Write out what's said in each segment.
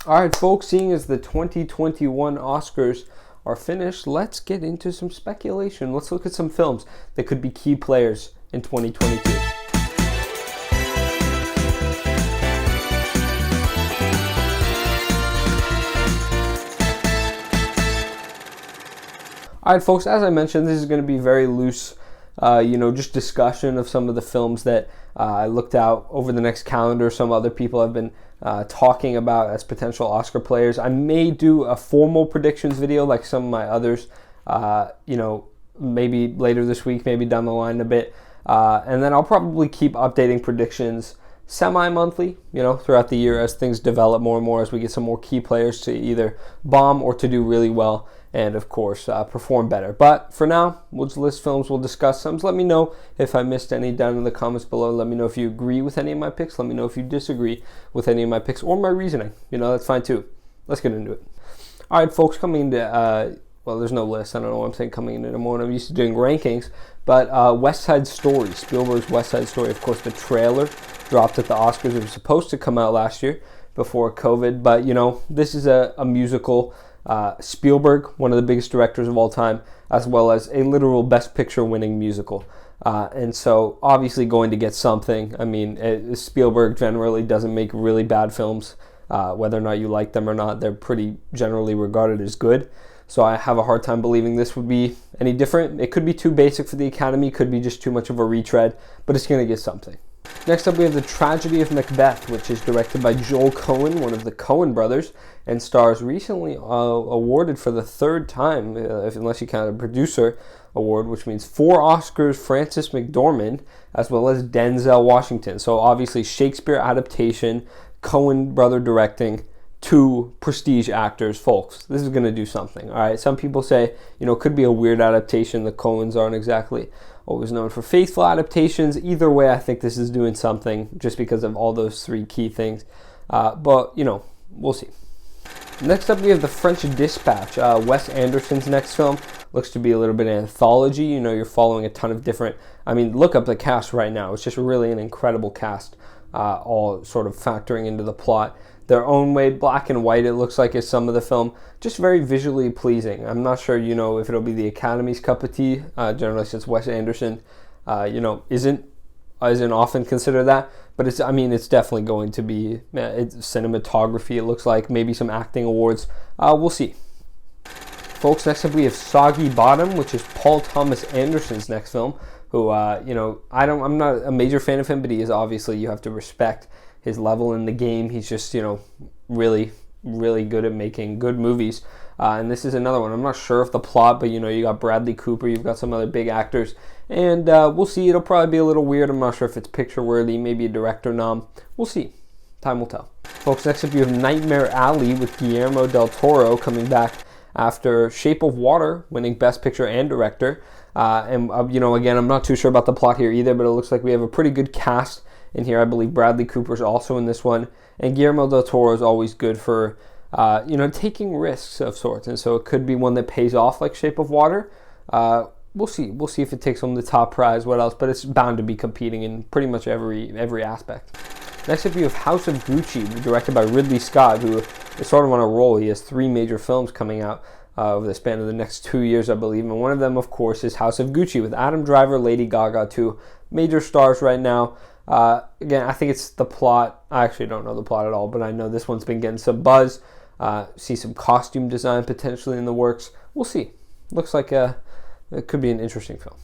All right, folks, seeing as the 2021 Oscars are finished, let's get into some speculation. Let's look at some films that could be key players in 2022. All right, folks, as I mentioned, this is going to be very loose, just discussion of some of the films that I looked out over the next calendar. Some other people have been talking about as potential Oscar players. I may do a formal predictions video like some of my others, maybe later this week, maybe down the line a bit. And then I'll probably keep updating predictions semi-monthly, throughout the year as things develop more and more, as we get some more key players to either bomb or to do really well and, of course, perform better. But for now, we'll just list films, we'll discuss some. So let me know if I missed any down in the comments below. Let me know if you agree with any of my picks. Let me know if you disagree with any of my picks or my reasoning. That's fine too. Let's get into it. All right, folks, coming into, there's no list. I don't know what I'm saying coming into the morning. I'm used to doing rankings. But West Side Story, Spielberg's West Side Story, of course, the trailer dropped at the Oscars. It was supposed to come out last year before COVID. But, this is a musical. Spielberg, one of the biggest directors of all time, as well as a literal Best Picture winning musical. And so obviously going to get something. I mean, Spielberg generally doesn't make really bad films. Whether or not you like them or not, they're pretty generally regarded as good. So I have a hard time believing this would be any different. It could be too basic for the Academy, could be just too much of a retread, but it's going to get something. Next up, we have The Tragedy of Macbeth, which is directed by Joel Coen, one of the Coen brothers, and stars recently awarded for the third time, unless you count a producer award, which means 4 Oscars, Frances McDormand, as well as Denzel Washington. So obviously Shakespeare adaptation, Coen brother directing, 2 prestige actors. Folks, this is going to do something. All right, some people say, it could be a weird adaptation. The Coens aren't exactly always known for faithful adaptations. Either way, I think this is doing something just because of all those 3 key things. But, we'll see. Next up, we have The French Dispatch. Wes Anderson's next film looks to be a little bit of anthology. You're following a ton of different... look up the cast right now. It's just really an incredible cast, all sort of factoring into the plot. Their own way, black and white, it looks like, is some of the film. Just very visually pleasing. I'm not sure, if it'll be the Academy's cup of tea, generally since Wes Anderson, isn't often considered that. But it's definitely going to be it's cinematography, it looks like, maybe some acting awards. We'll see. Folks, next up we have Soggy Bottom, which is Paul Thomas Anderson's next film, who, I'm not a major fan of him, but he is obviously, you have to respect his level in the game. He's just, really, really good at making good movies. And this is another one. I'm not sure if the plot, but, you got Bradley Cooper, you've got some other big actors. And we'll see. It'll probably be a little weird. I'm not sure if it's picture-worthy, maybe a director nom. We'll see. Time will tell. Folks, next up you have Nightmare Alley with Guillermo del Toro coming back after Shape of Water, winning Best Picture and Director. Again, I'm not too sure about the plot here either, but it looks like we have a pretty good cast in here. I believe Bradley Cooper's also in this one, and Guillermo del Toro is always good for, taking risks of sorts, and so it could be one that pays off like Shape of Water. We'll see. We'll see if it takes home the top prize. What else? But it's bound to be competing in pretty much every aspect. Next up, you have House of Gucci, directed by Ridley Scott, who is sort of on a roll. He has 3 major films coming out over the span of the next 2 years, I believe, and one of them, of course, is House of Gucci with Adam Driver, Lady Gaga, 2 major stars right now. Again, I think it's the plot. I actually don't know the plot at all, but I know this one's been getting some buzz. See some costume design potentially in the works. We'll see. Looks like it could be an interesting film.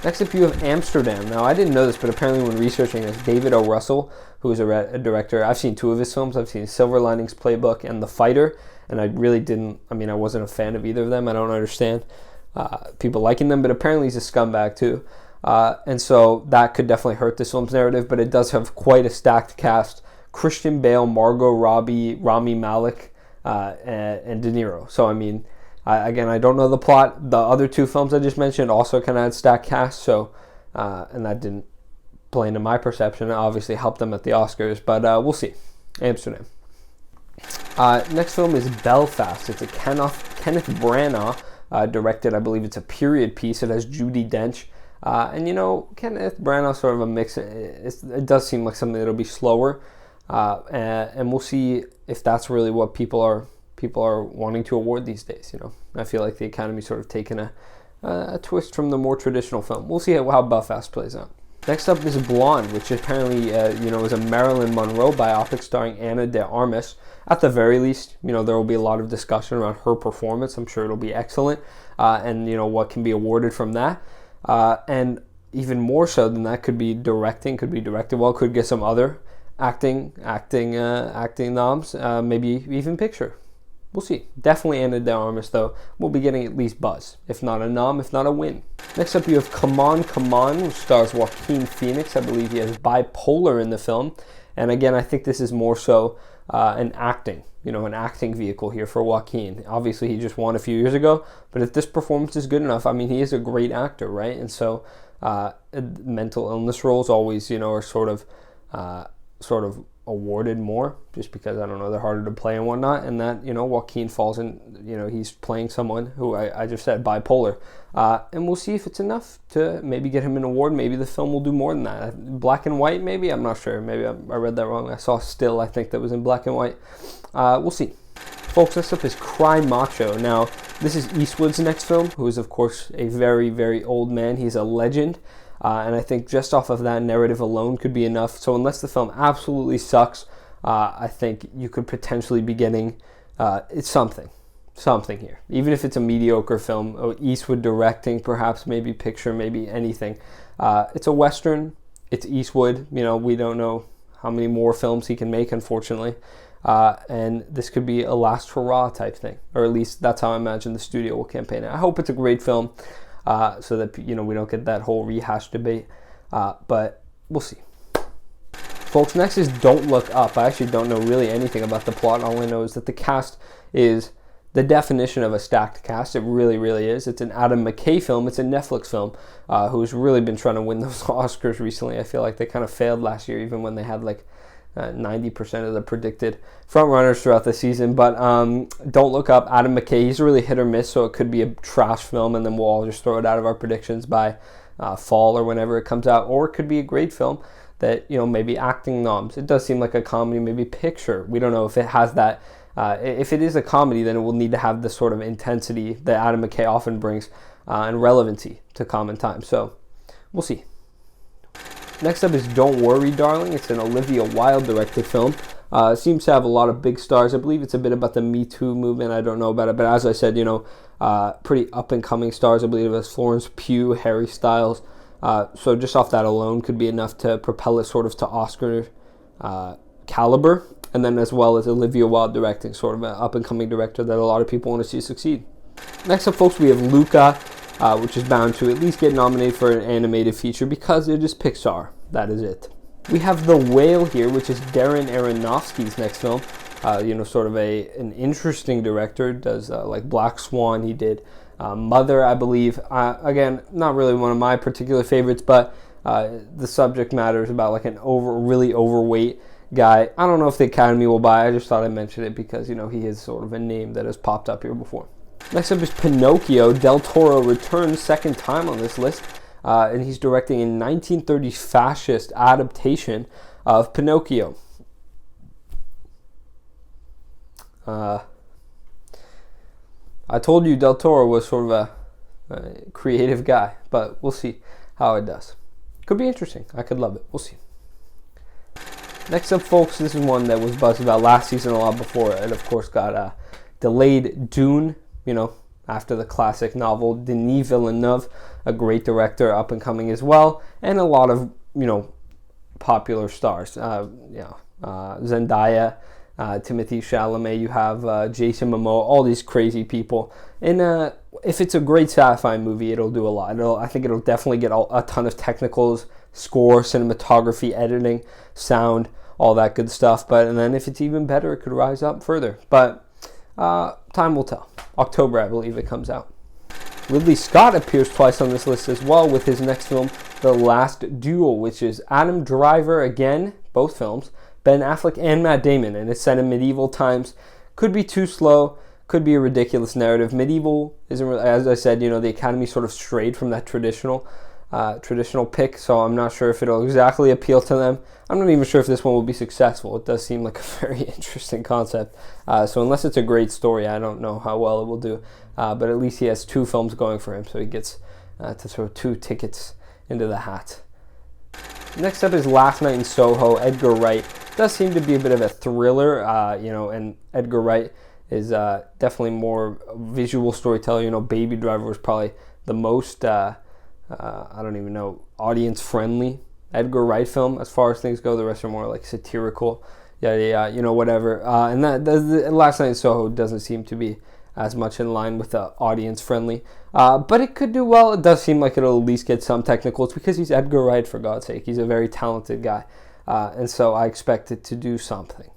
Next up, you have Amsterdam. Now, I didn't know this, but apparently when researching this, David O. Russell, who is a director, I've seen 2 of his films. I've seen Silver Linings Playbook and The Fighter, and I really didn't, I wasn't a fan of either of them. I don't understand people liking them, but apparently he's a scumbag too. And so that could definitely hurt this film's narrative, but it does have quite a stacked cast. Christian Bale, Margot Robbie, Rami Malek, and De Niro. So, again, I don't know the plot. The other 2 films I just mentioned also kind of had stacked cast, so, and that didn't play into my perception. It obviously helped them at the Oscars, but we'll see. Amsterdam. Next film is Belfast. It's a Kenneth Branagh directed. I believe it's a period piece. It has Judi Dench. And Kenneth Branagh, sort of a mix. It does seem like something that'll be slower. and we'll see if that's really what people are wanting to award these days. I feel like the Academy sort of taken a twist from the more traditional film. We'll see how Belfast plays out. Next up is Blonde, which apparently is a Marilyn Monroe biopic starring Ana de Armas. At the very least, there will be a lot of discussion around her performance. I'm sure it'll be excellent, and what can be awarded from that. And even more so than that, could be directing, could be directed well, could get some other acting noms, maybe even picture. We'll see. Definitely Ana de Armas, though. We'll be getting at least buzz, if not a nom, if not a win. Next up, you have Come On, Come On, which stars Joaquin Phoenix. I believe he has bipolar in the film. And again, I think this is more so an acting vehicle here for Joaquin. Obviously, he just won a few years ago, but if this performance is good enough, he is a great actor, right? And so mental illness roles always, are sort of awarded more, just because, I don't know, they're harder to play and whatnot, and that, Joaquin falls in, he's playing someone who I just said, bipolar, and we'll see if it's enough to maybe get him an award. Maybe the film will do more than that. Black and white, maybe? I'm not sure. Maybe I read that wrong. I saw still, I think, that was in black and white. We'll see. Folks, next up is Cry Macho. Now, this is Eastwood's next film, who is, of course, a very, very old man. He's a legend. And I think just off of that narrative alone could be enough. So unless the film absolutely sucks, I think you could potentially be getting it's something here. Even if it's a mediocre film, Eastwood directing, perhaps, maybe picture, maybe anything. It's a Western. It's Eastwood. We don't know how many more films he can make, unfortunately. And this could be a last hurrah type thing. Or at least that's how I imagine the studio will campaign it. I hope it's a great film. So that we don't get that whole rehash debate, but we'll see. Folks, next is Don't Look Up. I actually don't know really anything about the plot. All I know is that the cast is the definition of a stacked cast. It really, really is. It's an Adam McKay film. It's a Netflix film, who's really been trying to win those Oscars recently. I feel like they kind of failed last year, even when they had 90% of the predicted front runners throughout the season. But Don't Look Up, Adam McKay, he's really hit or miss, so it could be a trash film and then we'll all just throw it out of our predictions by fall or whenever it comes out, or it could be a great film that maybe acting noms. It does seem like a comedy, maybe picture. We don't know if it has that. If it is a comedy, then it will need to have the sort of intensity that Adam McKay often brings and relevancy to common time. So we'll see. Next up is Don't Worry, Darling. It's an Olivia Wilde directed film. It seems to have a lot of big stars. I believe it's a bit about the Me Too movement. I don't know about it, but as I said, pretty up-and-coming stars. I believe it was Florence Pugh, Harry Styles. So just off that alone could be enough to propel it sort of to Oscar caliber. And then as well as Olivia Wilde directing, sort of an up-and-coming director that a lot of people want to see succeed. Next up, folks, we have Luca, which is bound to at least get nominated for an animated feature because it is Pixar. That is it. We have The Whale here, which is Darren Aronofsky's next film. Sort of an interesting director. Does like Black Swan. He did Mother, I believe. Again, not really one of my particular favorites, but the subject matter is about like really overweight guy. I don't know if the Academy will buy. I just thought I'd mention it because he is sort of a name that has popped up here before. Next up is Pinocchio. Del Toro returns second time on this list, and he's directing a 1930s fascist adaptation of Pinocchio. I told you Del Toro was sort of a creative guy, but we'll see how it does. Could be interesting. I could love it. We'll see. Next up, folks, this is one that was buzzed about last season a lot before. It, of course, got delayed. Dune, after the classic novel. Denis Villeneuve, a great director, up and coming as well, and a lot of, popular stars. Zendaya, Timothée Chalamet, you have Jason Momoa, all these crazy people. And if it's a great sci-fi movie, it'll do a lot. I think it'll definitely get a ton of technicals, score, cinematography, editing, sound, all that good stuff. And then if it's even better, it could rise up further. But time will tell. October, I believe it comes out. Ridley Scott appears twice on this list as well with his next film, The Last Duel, which is Adam Driver again, both films, Ben Affleck and Matt Damon, and it's set in medieval times. Could be too slow, could be a ridiculous narrative. Medieval isn't really, as I said, the Academy sort of strayed from that traditional traditional pick, so I'm not sure if it'll exactly appeal to them. I'm not even sure if this one will be successful. It does seem like a very interesting concept. So unless it's a great story, I don't know how well it will do. But at least he has 2 films going for him, so he gets to throw 2 tickets into the hat. Next up is Last Night in Soho, Edgar Wright. Does seem to be a bit of a thriller, and Edgar Wright is definitely more visual storyteller. Baby Driver was probably the most, I don't even know, audience-friendly Edgar Wright film as far as things go. The rest are more like satirical, whatever. And the Last Night in Soho doesn't seem to be as much in line with the audience-friendly. But it could do well. It does seem like it'll at least get some technicals because he's Edgar Wright, for God's sake. He's a very talented guy. And so I expect it to do something.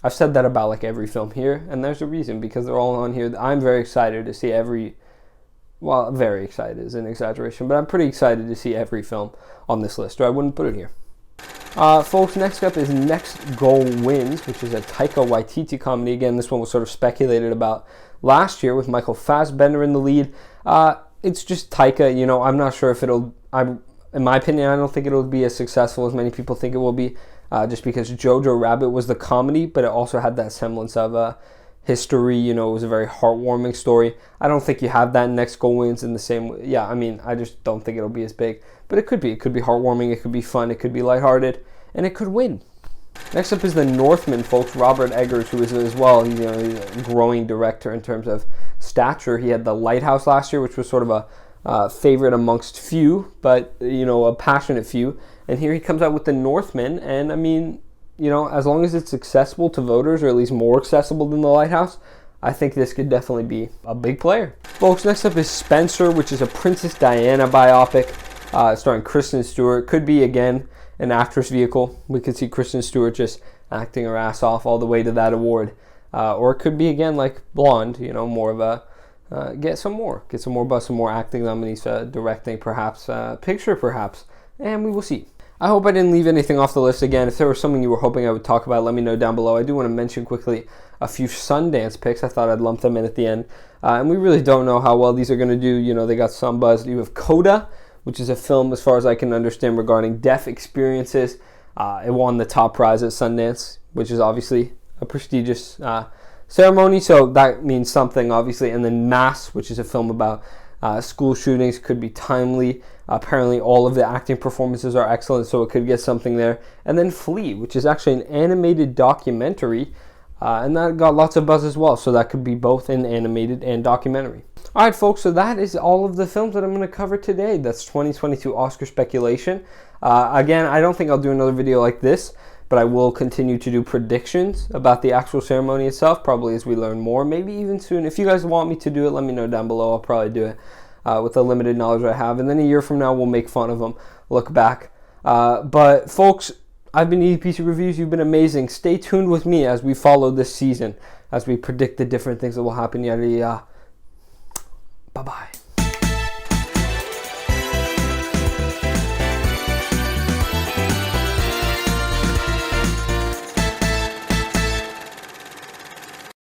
I've said that about like every film here, and there's a reason, because they're all on here. I'm very excited to see very excited is an exaggeration, but I'm pretty excited to see every film on this list, or I wouldn't put it here. Folks, next up is Next Goal Wins, which is a Taika Waititi comedy. Again, this one was sort of speculated about last year with Michael Fassbender in the lead. It's just Taika, I'm not sure if in my opinion, I don't think it'll be as successful as many people think it will be, just because Jojo Rabbit was the comedy, but it also had that semblance of history. It was a very heartwarming story. I don't think you have that in Next Goal Wins in the same way. Yeah, I just don't think it'll be as big, but it could be. It could be heartwarming, it could be fun, it could be lighthearted, and it could win. Next up is The Northman, folks. Robert Eggers, who is as well, he's a growing director in terms of stature. He had The Lighthouse last year, which was sort of a favorite amongst few, but a passionate few. And here he comes out with The Northman, and as long as it's accessible to voters, or at least more accessible than The Lighthouse, I think this could definitely be a big player. Folks, next up is Spencer, which is a Princess Diana biopic starring Kristen Stewart. Could be, again, an actress vehicle. We could see Kristen Stewart just acting her ass off all the way to that award. Or it could be, again, like Blonde, more of a get some more buzz, some more acting nominees, directing perhaps, picture perhaps, and we will see. I hope I didn't leave anything off the list. Again, if there was something you were hoping I would talk about, let me know down below. I do want to mention quickly a few Sundance picks. I thought I'd lump them in at the end. And we really don't know how well these are going to do. They got some buzz. You have CODA, which is a film, as far as I can understand, regarding deaf experiences. It won the top prize at Sundance, which is obviously a prestigious ceremony, so that means something, obviously. And then Mass, which is a film about school shootings, could be timely. Apparently all of the acting performances are excellent, so it could get something there. And then Flee, which is actually an animated documentary, and that got lots of buzz as well, so that could be both an animated and documentary. Alright folks, so that is all of the films that I'm going to cover today. That's 2022 Oscar speculation. Again, I don't think I'll do another video like this, but I will continue to do predictions about the actual ceremony itself, probably as we learn more, maybe even soon. If you guys want me to do it, let me know down below. I'll probably do it with the limited knowledge I have. And then a year from now, we'll make fun of them, look back. But folks, I've been EPC Reviews. You've been amazing. Stay tuned with me as we follow this season, as we predict the different things that will happen. Yada yada. Bye-bye.